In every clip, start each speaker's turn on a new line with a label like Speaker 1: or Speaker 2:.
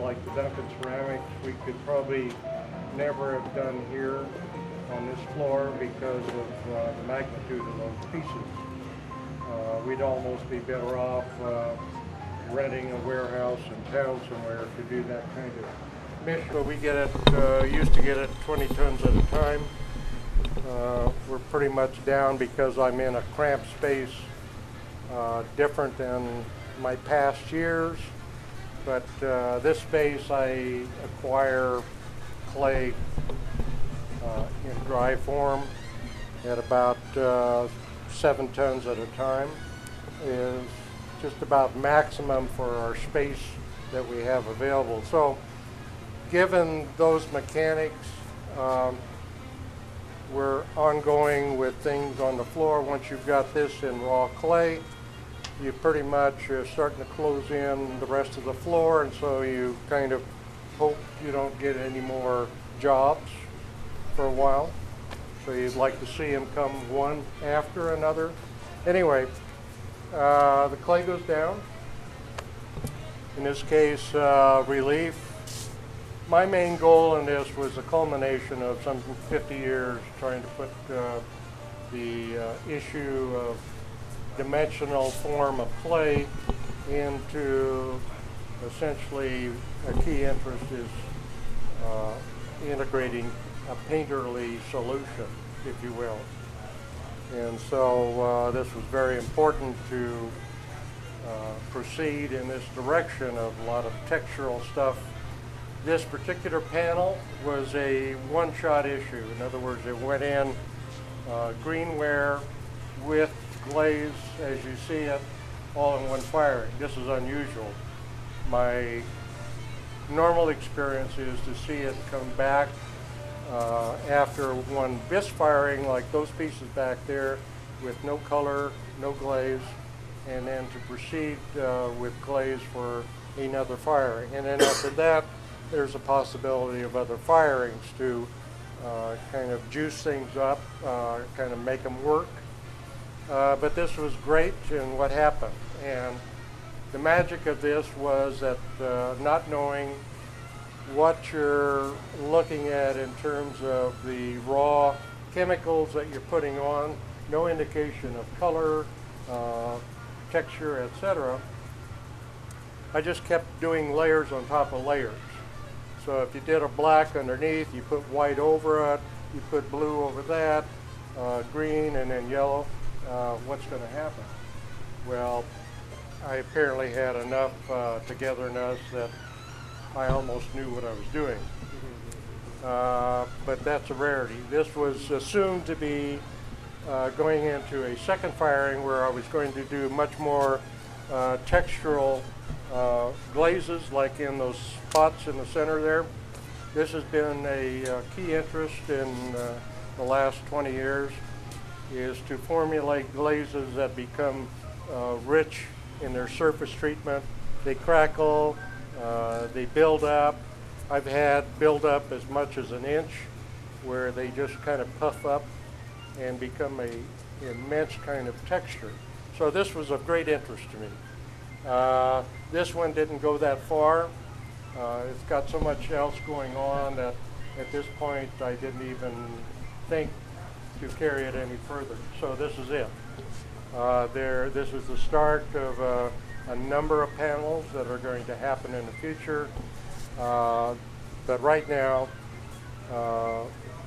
Speaker 1: like the Duncan ceramics, we could probably never have done here on this floor because of the magnitude of those pieces. We'd almost be better off renting a warehouse in town somewhere to do that kind of mesh. But we get it, used to get it 20 tons at a time. We're pretty much down because I'm in a cramped space, different than my past years. But this space I acquire clay in dry form at about 7 tons at a time. Is just about maximum for our space that we have available. So given those mechanics, we're ongoing with things on the floor. Once you've got this in raw clay, you pretty much are starting to close in the rest of the floor, and so you kind of hope you don't get any more jobs for a while. So you'd like to see them come one after another. Anyway, the clay goes down. In this case, relief. My main goal in this was a culmination of some 50 years trying to put the issue of dimensional form of clay into essentially a key interest is integrating a painterly solution, if you will. And so this was very important to proceed in this direction of a lot of textural stuff. This particular panel was a one-shot issue. In other words, it went in greenware with glaze, as you see it, all in one firing. This is unusual. My normal experience is to see it come back after one misfiring, like those pieces back there, with no color, no glaze, and then to proceed with glaze for another firing. And then after that, there's a possibility of other firings to kind of juice things up, kind of make them work. But this was great in what happened. And the magic of this was that not knowing what you're looking at in terms of the raw chemicals that you're putting on, no indication of color, texture, etc. I just kept doing layers on top of layers. So if you did a black underneath, you put white over it, you put blue over that, green, and then yellow. What's going to happen? Well, I apparently had enough togetherness that I almost knew what I was doing. But that's a rarity. This was assumed to be going into a second firing where I was going to do much more textural glazes, like in those spots in the center there. This has been a key interest in the last 20 years, is to formulate glazes that become rich in their surface treatment. They crackle, they build up. I've had build up as much as an inch, where they just kind of puff up and become a immense kind of texture. So this was of great interest to me. This one didn't go that far. It's got so much else going on that at this point I didn't even think to carry it any further. So this is it. This is the start of a number of panels that are going to happen in the future. But right now,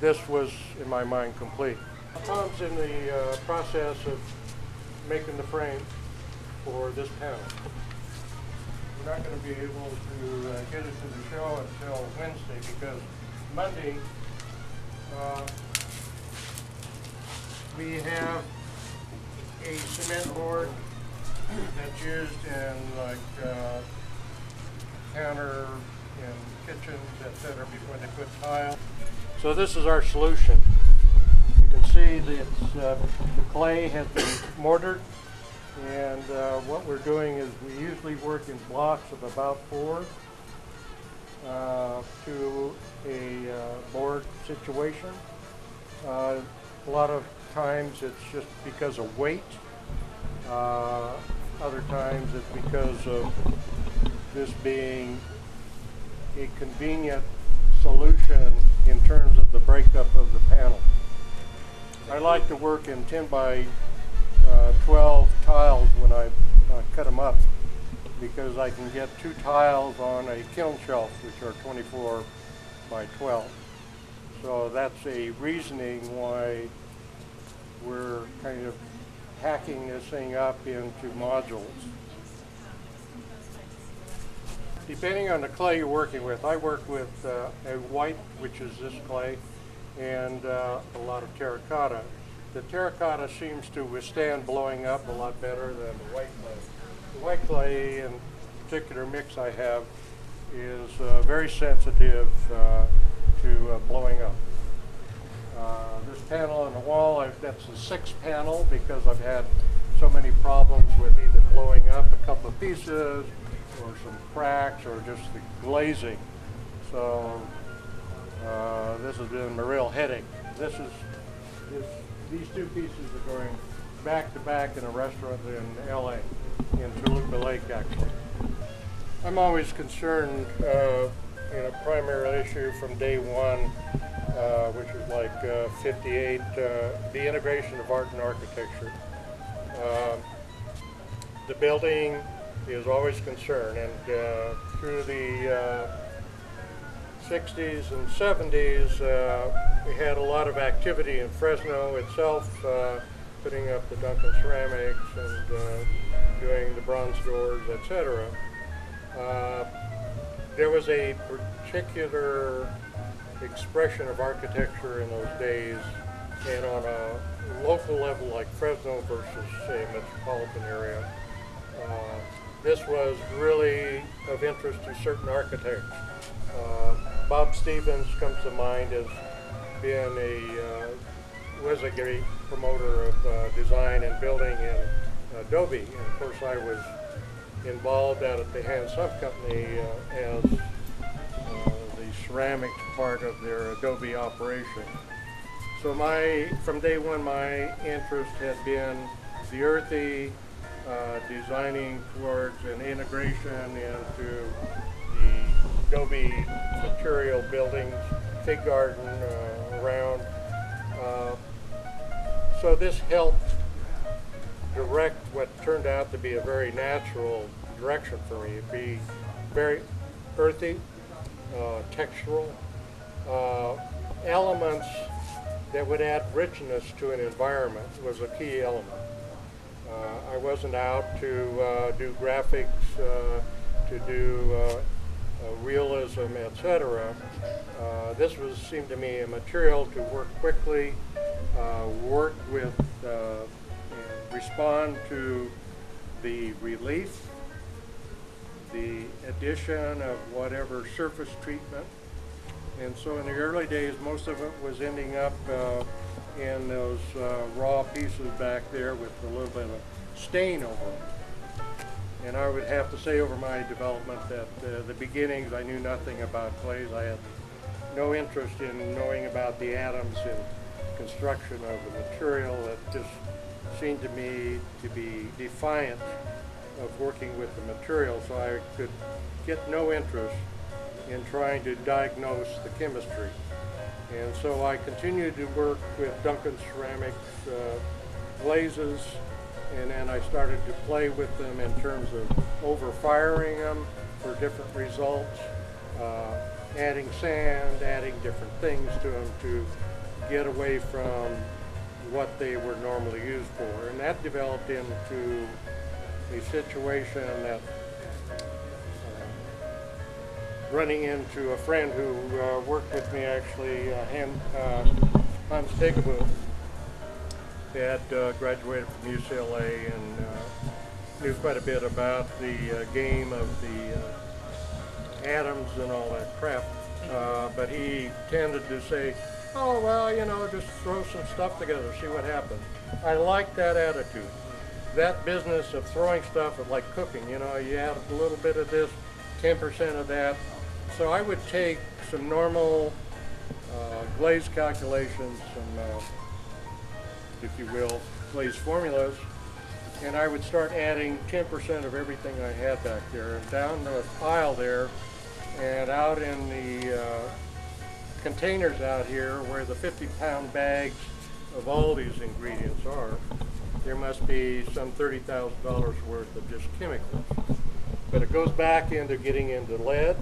Speaker 1: this was, in my mind, complete. Tom's in the process of making the frame for this panel. We're not going to be able to get it to the show until Wednesday, because Monday we have a cement board that's used in like counter in kitchens, etc., before they put tile. So this is our solution. You can see that the clay has been mortared, and what we're doing is we usually work in blocks of about 4 to a board situation. A lot of times it's just because of weight. Other times it's because of this being a convenient solution in terms of the breakup of the panel. I like to work in 10 by 12 tiles when I cut them up, because I can get 2 tiles on a kiln shelf, which are 24 by 12. So that's a reasoning why we're kind of hacking this thing up into modules. Depending on the clay you're working with, I work with a white, which is this clay, and a lot of terracotta. The terracotta seems to withstand blowing up a lot better than the white clay. The white clay, in particular mix I have, is very sensitive to blowing up. This panel on the wall, that's the 6th panel, because I've had so many problems with either blowing up a couple of pieces or some cracks or just the glazing. So this has been a real headache. These 2 pieces are going back to back in a restaurant in LA, in Toluca Lake actually. I'm always concerned in a primary issue from day one, which is like 58, the integration of art and architecture. The building is always concerned, and through the 60s and 70s, we had a lot of activity in Fresno itself, putting up the Duncan ceramics and doing the bronze doors, etc. There was a particular expression of architecture in those days, and on a local level like Fresno versus, say, a metropolitan area, this was really of interest to certain architects. Bob Stevens comes to mind as being was a great promoter of design and building in Adobe, and of course I was involved out at the Hand Sub Company as the ceramics part of their Adobe operation. So from day one, my interest had been the earthy, designing towards an integration into the Adobe material buildings, fig garden around. So this helped direct what turned out to be a very natural direction for me. It'd be very earthy, textural, elements that would add richness to an environment was a key element. I wasn't out to do graphics, to do realism, etc. This seemed to me a material to work quickly, work with, respond to the relief, the addition of whatever surface treatment. And so in the early days, most of it was ending up in those raw pieces back there with a little bit of stain over them. And I would have to say over my development that the beginnings, I knew nothing about clays. I had no interest in knowing about the atoms and construction of the material. That just seemed to me to be defiant of working with the material, so I could get no interest in trying to diagnose the chemistry. And so I continued to work with Duncan ceramics glazes, and then I started to play with them in terms of over-firing them for different results, adding sand, adding different things to them to get away from what they were normally used for. And that developed into a situation that running into a friend who worked with me actually, Hans Tegeboom, had graduated from UCLA and knew quite a bit about the game of the atoms and all that crap. But he tended to say, oh, well, you know, just throw some stuff together, see what happens. I like that attitude. That business of throwing stuff is like cooking, you know, you add a little bit of this, 10% of that. So I would take some normal glaze calculations, some, if you will, glaze formulas, and I would start adding 10% of everything I had back there. And down the aisle there, And out in the containers out here where the 50-pound bags of all these ingredients are, there must be some $30,000 worth of just chemicals. But it goes back into getting into lead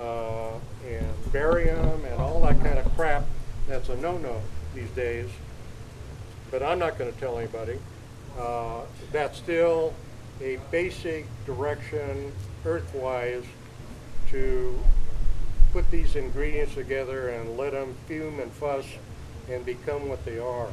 Speaker 1: and barium and all that kind of crap. That's a no-no these days. But I'm not going to tell anybody. That's still a basic direction, earthwise, to put these ingredients together and let them fume and fuss and become what they are.